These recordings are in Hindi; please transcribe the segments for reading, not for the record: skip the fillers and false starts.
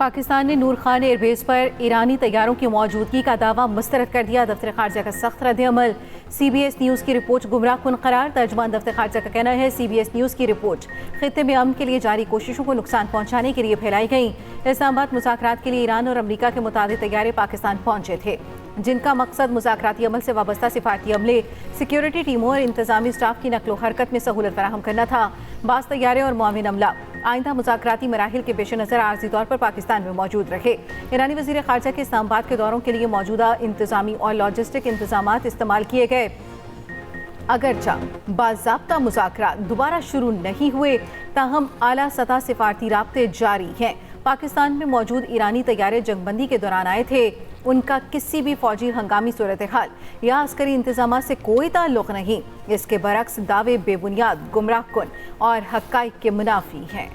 पाकिस्तान ने नूर खान एयरबेस पर ईरानी तैयारों की मौजूदगी का दावा मुस्तरद कर दिया। दफ्तर खारजा का सख्त रद्द-ए-अमल। CBS न्यूज़ की रिपोर्ट गुमराहकुन करार। तर्जुमान दफ्तर खारजा का कहना है CBS न्यूज़ की रिपोर्ट खित्ते में अमन के लिए जारी कोशिशों को नुकसान पहुंचाने के लिए फैलाई गई। इस्लामाबाद मुज़ाकरात के लिए ईरान और अमरीका के मुताबिक तैयारे पाकिस्तान पहुंचे थे, जिनका मकसद मुज़ाकराती अमल से वाबस्ता सिफारती अमले, सिक्योरिटी टीमों और इंतजामी स्टाफ की नकलो हरकत में सहूलत फराहम करना था। बास तैयारे और मुआविन अमला आइंदा मुज़ाकराती मराहिल के पेश नज़र आर्जी तौर पर पाकिस्तान में मौजूद रहे। ईरानी वज़ीर ख़ारजा के इस्लामाबाद के दौरों के लिए मौजूदा इंतजामी और लॉजिस्टिक इंतजामात इस्तेमाल किए गए। अगरचा बाज़ाब्ता मुज़ाकरात दोबारा शुरू नहीं हुए, ताहम आला सतह सिफारती राब्ते जारी हैं। पाकिस्तान में मौजूद ईरानी तैयारे जंगबंदी के दौरान आए थे। उनका किसी भी फौजी हंगामी सूरत हाल या अस्करी इंतजाम से कोई ताल्लुक नहीं। इसके बरक्स दावे बेबुनियाद, गुमराहकुन और हक़ाइक़ के मुनाफी हैं।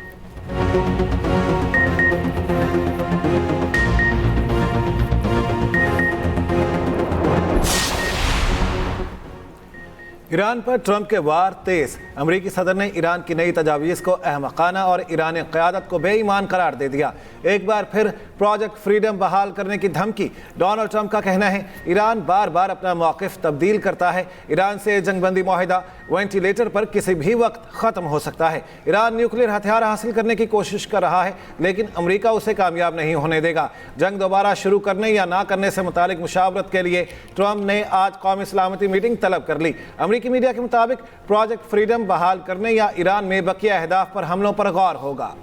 ईरान पर ट्रंप के वार तेज। अमरीकी सदर ने ईरान की नई तजावीज़ को अहमकाना और ईरानी क़यादत को बेईमान करार दे दिया। एक बार फिर प्रोजेक्ट फ्रीडम बहाल करने की धमकी। डोनाल्ड ट्रंप का कहना है ईरान बार बार अपना मौक़िफ़ तब्दील करता है। ईरान से जंगबंदी मुआहिदा वेंटिलेटर पर किसी भी वक्त ख़त्म हो सकता है। ईरान न्यूक्लियर हथियार हासिल करने की कोशिश कर रहा है, लेकिन अमरीका उसे कामयाब नहीं होने देगा। जंग दोबारा शुरू करने या ना करने से मुतालिक मुशावरत के लिए ट्रंप ने आज कौमी सलामती मीटिंग तलब कर ली। अमरीकी मीडिया के मुताबिक प्रोजेक्ट फ्रीडम बहाल करने या ईरान में बकिया अहदाफ पर हमलों पर गौर होगा।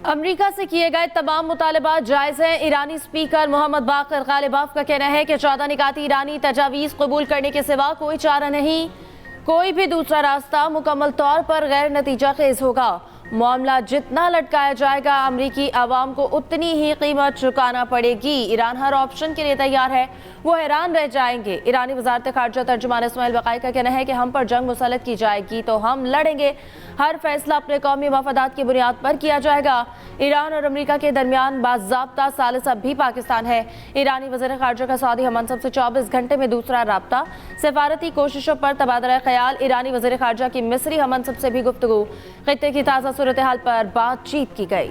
अमरीका से किए गए तमाम मुतालबात जायज़ हैं। ईरानी स्पीकर मोहम्मद बाक़र गालिबाफ का कहना है कि 14 निकाती ईरानी तजावीज़ कबूल करने के सिवा कोई चारा नहीं। कोई भी दूसरा रास्ता मुकम्मल तौर पर गैर नतीजा खेज होगा। मामला जितना लटकाया जाएगा, अमरीकी आवाम को उतनी ही कीमत चुकाना पड़ेगी। ईरान हर ऑप्शन के लिए तैयार है, वो हैरान रह जाएंगे। ईरानी वज़ारत ख़ारजा तर्जुमान इस्माइल बक़ाई का कहना है कि हम पर जंग मुसल्लत की जाएगी तो हम लड़ेंगे। हर फैसला अपने कौमी मफादात की बुनियाद पर किया जाएगा। ईरान और अमरीका के दरमियान बाज़ाब्ता सालिस अब भी पाकिस्तान है। ईरानी वज़ीर ख़ारजा का सऊदी हममंसब से 24 घंटे में दूसरा राब्ता। सफारती कोशिशों पर तबादला ख्याल। ईरानी वज़ीर ख़ारजा की मिस्री हममंसब से भी गुफ्तगू। खित्ते की ताज़ा सूरत हाल पर बातचीत की गई।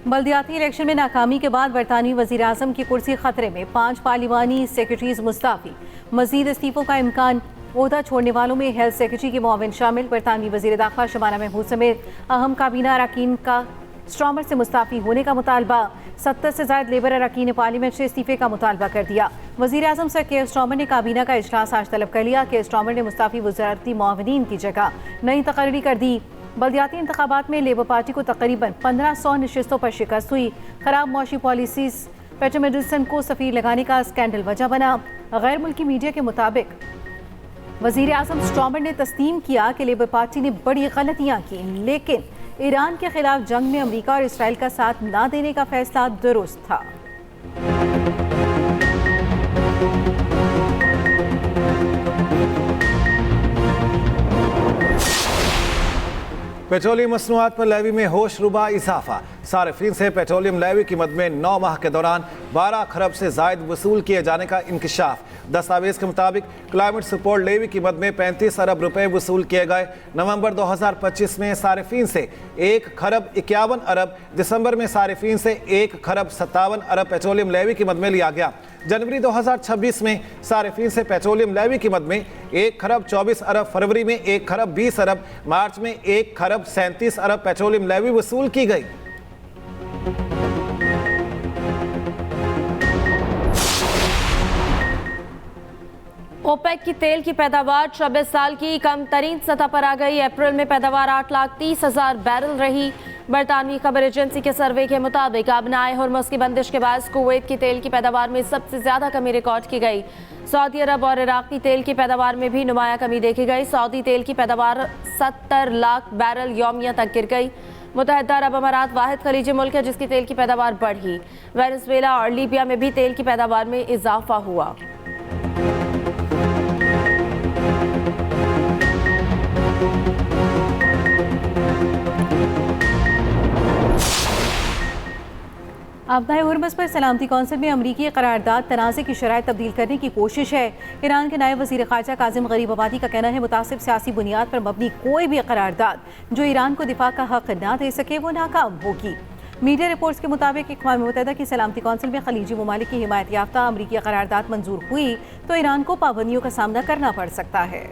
बल्दियाती इलेक्शन में नाकामी के बाद बरतानवी वज़ीर आज़म की कुर्सी खतरे में। 5 पार्लिमानी सेक्रेटरीज मुस्ताफ़ी। मज़ीद इस्तीफ़ों का इम्कान। ओहदा छोड़ने वालों में हेल्थ सेक्रेटरी की मुआविन शामिल। बरतानवी वज़ीर दाखिला शबाना महमूद समेत अहम काबीना अरकान का स्ट्रॉमर से मुस्ताफ़ी होने का मुतालबा। 70 से ज़ायद लेबर अरकान ने पार्लियामेंट से इस्तीफ़े का मुतालबा कर दिया। वज़ीर आज़म सर के स्ट्रॉमर ने काबीना का इजलास आज तलब कर लिया। के स्ट्रॉमर ने मुस्ताफ़ी वज़ारती मुआविनीन की जगह नई तकर्री कर दी। बल्दियाती इंतखाबात में लेबर पार्टी को तकरीबन 1500 नशिस्तों पर शिकस्त हुई। खराब मौशी पॉलिसीज पेट्रो मेडिसन को सफ़ीर लगाने का स्कैंडल वजह बना। गैर मुल्की मीडिया के मुताबिक वज़ीर आज़म स्ट्रॉमर ने तस्लीम किया कि लेबर पार्टी ने बड़ी गलतियाँ की, लेकिन ईरान के खिलाफ जंग में अमरीका और इसराइल का साथ न देने का फैसला दुरुस्त था। पेट्रोलियम मसनूआत पर लेवी में होशरुबा इजाफा। सारिफीन से पेट्रोलियम लेवी की मद में 9 माह के दौरान 12 खरब से जायद वसूल किए जाने का इंकशाफ। दस्तावेज के मुताबिक क्लाइमेट सपोर्ट लेवी की मद में 35 अरब रुपए वसूल किए गए। नवंबर 2025 में सारिफीन से 1 खरब 51 अरब, दिसंबर में सारिफीन से 1 खरब 57 अरब पेट्रोलियम लेवी की मद में लिया गया। जनवरी 2026 में सारिफीन से पेट्रोलियम लेवी की मद में 1 खरब 24 अरब, फरवरी में 1 खरब 20 अरब, मार्च में 1 खरब 37 अरब पेट्रोलियम लेवी वसूल की गई। ओपेक की तेल की पैदावार 26 साल की कम तरीन सतह पर आ गई। अप्रैल में पैदावार 8,30,000 बैरल रही। बरतानवी खबर एजेंसी के सर्वे के मुताबिक आबनाए हुर्मुज़ की बंदिश के बाद कुवैत की तेल की पैदावार में सबसे ज्यादा कमी रिकॉर्ड की गई। सऊदी अरब और इराक की तेल की पैदावार में भी नुमाया कमी देखी गई। सऊदी तेल की पैदावार 70 लाख बैरल यौमिया तक गिर गई। मुत्तहिदा अरब अमारात वाहिद खलीजी मुल्क है जिसकी तेल की पैदावार बढ़ी। वेनेज़ुएला और लीबिया में भी तेल की पैदावार में इजाफा हुआ। आपदाए हुर्मस पर सलामती कौंसिल में अमरीकी करारदाद तनाज़े की शराइत तब्दील करने की कोशिश है। ईरान के नायब वज़ीर ख़ारजा काज़िम गरीबाबादी का कहना है मुतासिब सियासी बुनियाद पर मबनी कोई भी करारदाद जो ईरान को दिफा का हक ना दे सके वो नाकाम होगी। मीडिया रिपोर्ट्स के मुताबिक अक़वाम मुत्तहिदा की सलामती कौंसिल में खलीजी ममालिक की हिमायत याफ्ता अमरीकी करारदाद मंजूर हुई तो ईरान को पाबंदियों का सामना करना पड़ सकता है।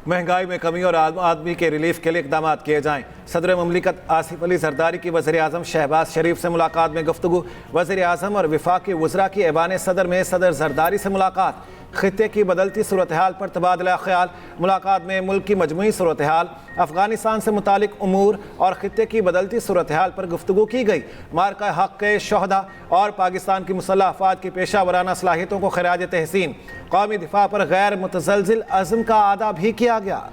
महंगाई में कमी और आम आदमी के रिलीफ के लिए इकदाम किए जाएं। सदर ममलिकत आसिफ अली जरदारी की वज़ीर आज़म शहबाज शरीफ से मुलाकात में गुफ्तगू। वज़ीर आज़म और वफाकी वज़रा की ऐवान सदर में सदर जरदारी से मुलाकात। खित्ते की बदलती सूरत हाल पर तबादला ख्याल। मुलाकात में मुल्क की मजमूई सूरत हाल, अफगानिस्तान से मुतालिक उमूर और खित्ते की बदलती सूरत हाल पर गुफ्तगू की गई। मार्का हक़ के शोहदा और पाकिस्तान की मुसल्लह अफ़वाद की पेशा वराना सलाहियतों को खिराज तहसीन। कौमी दिफा पर गैर मुतज़लज़िल अज़्म का अदा भी किया गया।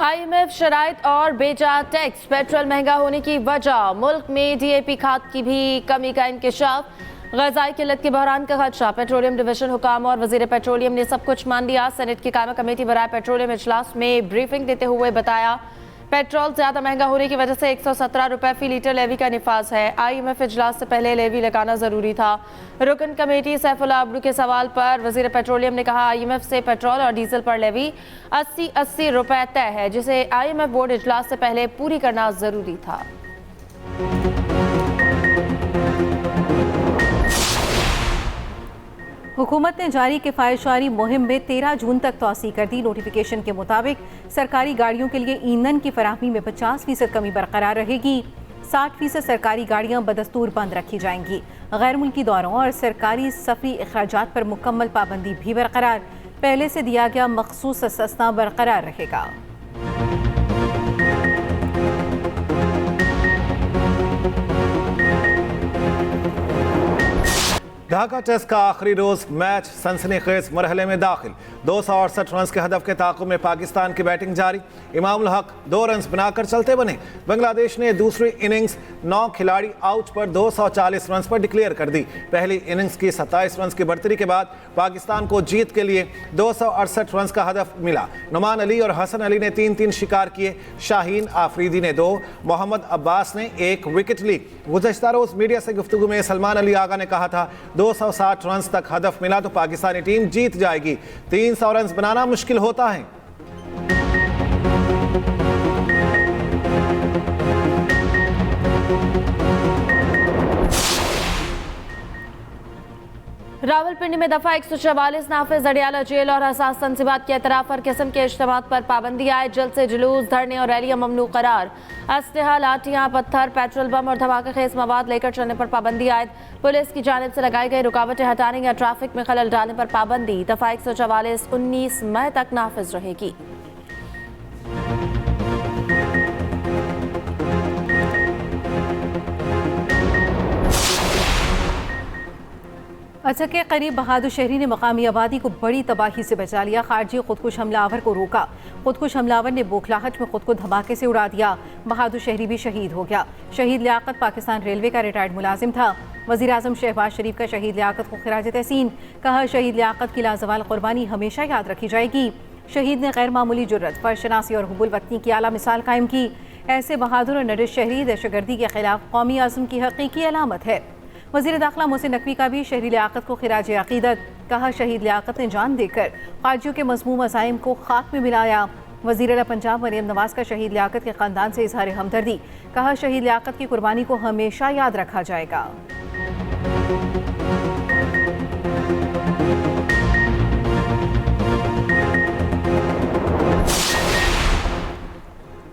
IMF शराइत और बेजा टैक्स, पेट्रोल महंगा होने की वजह, मुल्क में DAP खाद की भी कमी का इंकशाफ, ग़ज़ाई किल्लत के बहरान का खदशा। पेट्रोलियम डिवीजन हुकाम और वज़ीर पेट्रोलियम ने सब कुछ मान लिया। सेनेट की कायमा कमेटी बराए पेट्रोलियम इजलास में ब्रीफिंग देते हुए बताया पेट्रोल ज़्यादा महंगा होने की वजह से 117 रुपये फ़ी लीटर लेवी का निफाज है। IMF इजलास से पहले लेवी लगाना ज़रूरी था। रुकन कमेटी सैफुल्लाह अब्दू के सवाल पर वज़ीर पेट्रोलियम ने कहा IMF से पेट्रोल और डीजल पर लेवी 80 रुपये तय है, जिसे IMF बोर्ड इजलास से पहले पूरी करना ज़रूरी था। हुकूमत ने जारी किफ़ायतशारी मुहिम में 13 जून तक तौसी कर दी। नोटिफिकेशन के मुताबिक सरकारी गाड़ियों के लिए ईंधन की फराहमी में 50% कमी बरकरार रहेगी। 60% सरकारी गाड़ियां बदस्तूर बंद रखी जाएंगी। गैर मुल्की दौरों और सरकारी सफरी अखराजात पर मुकम्मल पाबंदी भी बरकरार। पहले से दिया गया मखसूस सस्ता बरकरार रहेगा। ढाका टेस्ट का आखिरी रोज, मैच सनसनीखेज मरहले में दाखिल। 268 रन के हदफ के ताक़ुब में पाकिस्तान की बैटिंग जारी। इमामुल हक 2 रन बनाकर चलते बने। बांग्लादेश ने दूसरी इनिंग्स 9 खिलाड़ी आउट पर 240 रन पर डिक्लेयर कर दी। पहली इनिंग्स की 27 रन की बढ़तरी के बाद पाकिस्तान को जीत के लिए 268 रन का हदफ मिला। नुमान अली और हसन अली ने 3-3 शिकार किए। शाहीन आफरीदी ने 2, मोहम्मद अब्बास ने 1 विकेट ली। गुज़श्ता रोज मीडिया से गुफ्तगू में सलमान अली आगा ने कहा था 260 रन तक हदफ मिला तो पाकिस्तानी टीम जीत जाएगी। 300 रन बनाना मुश्किल होता है। रावलपिंडी में दफा 144 नाफिज अडियाला जेल और हसास तंजीबात के एतराफ हर किस्म के इज्तिमात पर पाबंदी आए। जल्द से जुलूस, धरने और रैलियां ममनू करार। असलहा, लाठियां, पत्थर, पेट्रोल बम और धमाका खेज मवाद लेकर चलने पर पाबंदी आयद। पुलिस की जानिब से लगाई गई रुकावटें हटाने या ट्रैफिक में खलल डालने पर पाबंदी। दफा 144 19 मई तक नाफिज रहेगी। अच्छा के करीब बहादुर शहरी ने मकामी आबादी को बड़ी तबाही से बचा लिया। खारजी खुदकुश हमलावर को रोका। खुदकुश हमलावर ने बोखलाहट में खुद को धमाके से उड़ा दिया। बहादुर शहरी भी शहीद हो गया। शहीद लियाकत पाकिस्तान रेलवे का रिटायर्ड मुलाजिम था। वज़ीर आज़म शहबाज शरीफ का शहीद लियाकत को खिराज तहसीन। कहा शहीद लियाकत की लाजवाल कुर्बानी हमेशा याद रखी जाएगी। शहीद ने गैर मामूली जुर्रत, फर्शनासी और हुब्बुल वतनी की आला मिसाल कायम की। ऐसे बहादुर और नरिश शहरी दहशतगर्दी के खिलाफ कौमी आज़म की हकीकी अलामत है। वज़ीर दाखिला मोहसिन नकवी का भी शहीद लियाकत को खिराज अक़ीदत। कहा शहीद लियाकत ने जान देकर फ़ौजियों के मज़मूम अज़ाइम को खाक में मिलाया। वज़ीर आला पंजाब मरियम नवाज़ का शहीद लियाकत के ख़ानदान से इज़हार हमदर्दी। कहा शहीद लियाकत की कुर्बानी को हमेशा याद रखा जाएगा।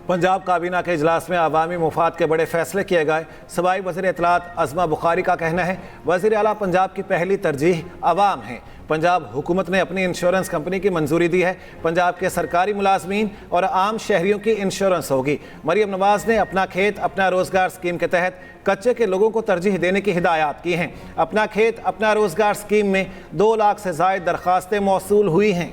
पंजाब काबीना के इजलास में अवामी मुफाद के बड़े फैसले किए गए। सूबाई वज़ीर इत्तलात अज़मा बुखारी का कहना है वज़ीर आला पंजाब की पहली तरजीह अवाम है। पंजाब हुकूमत ने अपनी इंश्योरेंस कंपनी की मंजूरी दी है। पंजाब के सरकारी मुलाजमीन और आम शहरियों की इंश्योरेंस होगी। मरियम नवाज़ ने अपना खेत अपना रोज़गार स्कीम के तहत कच्चे के लोगों को तरजीह देने की हिदायत की हैं। अपना खेत अपना रोज़गार स्कीम में 2 लाख से ज़ायद दरख्वास्तें मौसूल हुई हैं।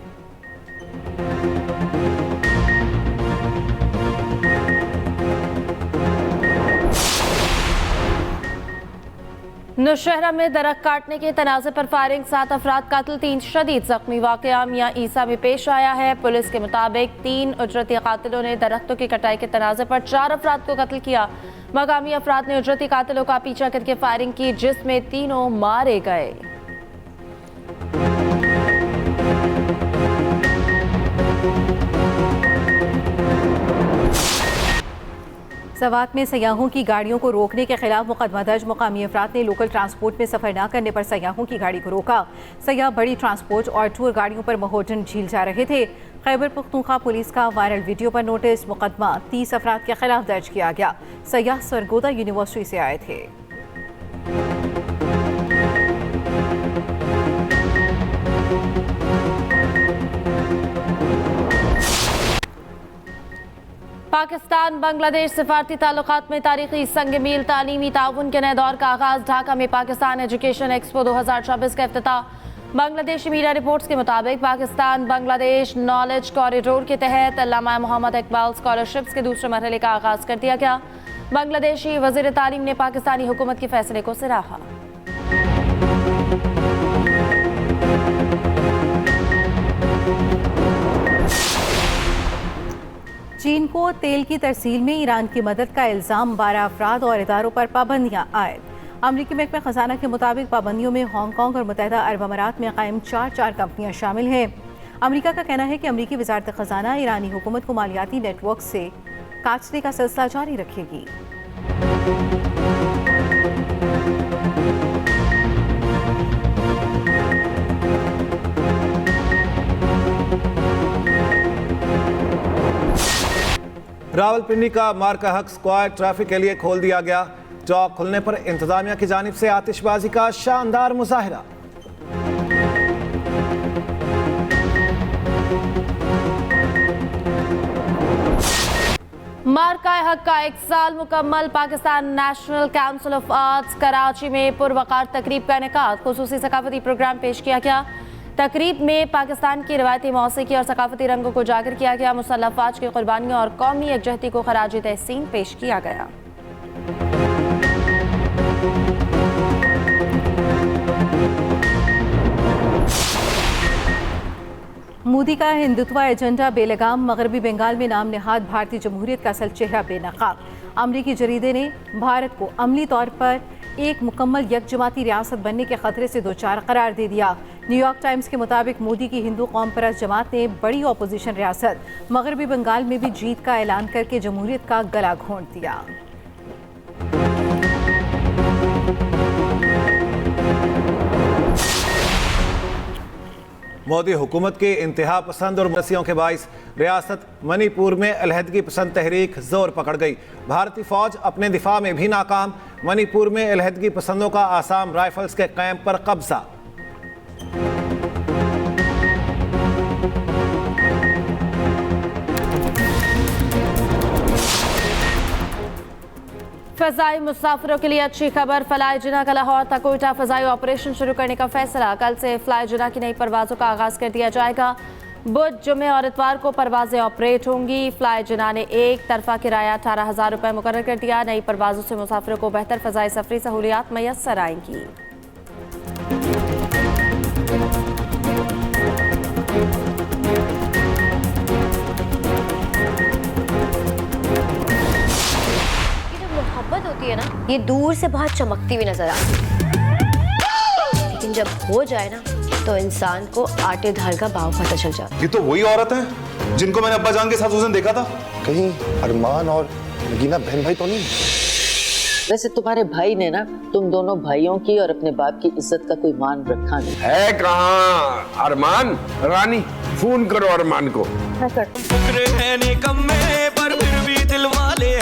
नौशहरा में दरख्त काटने के तनाज़े पर फायरिंग, 7 अफराद कातिल, 3 शदीद जख्मी। वाक़या मियां ईसा में पेश आया है। पुलिस के मुताबिक 3 उजरती कातिलों ने दरख्तों की कटाई के तनाज़े पर 4 अफराद को कत्ल किया। मकामी अफराद ने उजरती कातिलों का पीछा करके फायरिंग की, जिसमें तीनों मारे गए। सवात में सयाहों की गाड़ियों को रोकने के खिलाफ मुकदमा दर्ज। मुकामी अफराद ने लोकल ट्रांसपोर्ट में सफर न करने पर सयाहों की गाड़ी को रोका। सयाह बड़ी ट्रांसपोर्ट और टूर गाड़ियों पर महोजन झील जा रहे थे। खैबर पख्तूनख्वा पुलिस का वायरल वीडियो पर नोटिस। मुकदमा 30 अफराद के खिलाफ दर्ज किया गया। सयाह सरगोदा यूनिवर्सिटी से आए थे। पाकिस्तान बांग्लादेश सिफारती ताल्लुकात में तारीखी संग मील, तालीमी ताउन के नए दौर का आगाज। ढाका में पाकिस्तान एजुकेशन एक्सपो 2024 का इफ्तिताह। बांग्लादेशी मीडिया रिपोर्ट्स के मुताबिक पाकिस्तान बांग्लादेश नॉलेज कॉरिडोर के तहत अल्लामा मोहम्मद इकबाल स्कॉलरशिप्स के दूसरे मरहले का आगाज कर दिया गया। बांग्लादेशी वजीर तालीम ने पाकिस्तानी हुकूमत के फैसले को सराहा। चीन को तेल की तरसील में ईरान की मदद का इल्ज़ाम, 12 अफराद और इदारों पर पाबंदियां आयद। अमरीकी महकमा खजाना के मुताबिक पाबंदियों में हांगकांग और मुत्तहिदा अरब अमारात में कायम 4 कंपनियां शामिल हैं। अमरीका का कहना है कि अमरीकी वजारत खजाना ईरानी हुकूमत को मालियाती नेटवर्क से काटने का सिलसिला जारी रखेगी। रावलपिंडी का मार्का हक स्क्वायर ट्रैफिक के लिए खोल दिया गया। चौक खुलने पर इंतजामिया की जानिब से आतिशबाजी का शानदार मुजाहिरा। मार्का हक का 1 साल मुकम्मल। Pakistan national council of arts Karachi में पुरवकार तकरीब का इनेकाद। खुसूसी सकाफती प्रोग्राम पेश किया गया। तकरीब में पाकिस्तान की रवायती मौसीकी और सकाफती रंगों को उजागर किया गया। मुसल्लह अफवाज की कुर्बानियों और कौमी यकजहती को खराज तहसीन पेश किया गया। मोदी का हिंदुत्व एजेंडा बेलगाम। मगरबी बंगाल में नाम नेहाद भारतीय जमहूरियत का असल चेहरा बेनकाब। अमरीकी जरीदे ने भारत को अमली तौर पर एक मुकम्मल यकजमाती रियासत बनने के खतरे से दोचार करार दे दिया। न्यूयॉर्क टाइम्स के मुताबिक मोदी की हिंदू कौम परस्त जमात ने बड़ी अपोजिशन रियासत मगरबी बंगाल में भी जीत का ऐलान करके जमहूरियत का गला घोंट दिया। मोदी हुकूमत के इंतहा पसंद और मसीहों के बाइस रियासत मणिपुर में अलहदगी पसंद तहरीक जोर पकड़ गई। भारतीय फौज अपने दिफा में भी नाकाम। मणिपुर में अलहदगी पसंदों का आसाम राइफल्स के कैंप पर कब्जा। फजाई मुसाफिरों के लिए अच्छी खबर। फ्लाई जिना का लाहौर तक कोयटा फजाई ऑपरेशन शुरू करने का फैसला। कल से फ्लाई जिना की नई परवाजों का आगाज कर दिया जाएगा। बुध, जुमे और इतवार को परवाजें ऑपरेट होंगी। फ्लाई जिना ने एक तरफा किराया 18,000 रुपये मुकर्रर कर दिया। नई परवाजों से मुसाफिरों को बेहतर फजाई सफरी सहूलियात मैसर आएंगी। मोहब्बत होती है ना, ये दूर से बहुत चमकती हुई नजर आती है, लेकिन जब हो जाए ना तो इंसान को आटे धार का भाव पता चल जाता है। ये तो वही औरत है जिनको मैंने अब्बा जान के साथ उस दिन देखा था। कहीं अरमान और नगीना बहन भाई तो नहीं? वैसे तुम्हारे भाई ने ना तुम दोनों भाइयों की और अपने बाप की इज्जत का कोई मान रखा नहीं है। कहाँ अरमान? रानी फोन करो अरमान को। पर फिर भी दिल वाले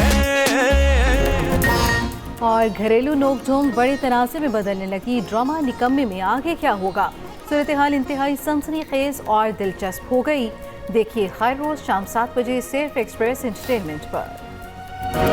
और घरेलू नोकझोंक बड़े तनाज़े में बदलने लगी। ड्रामा निकम्मे में आगे क्या होगा? सूरत हाल इंतहाई सनसनीखेज और दिलचस्प हो गई। देखिए हर रोज शाम 7 बजे सिर्फ एक्सप्रेस एंटरटेनमेंट पर।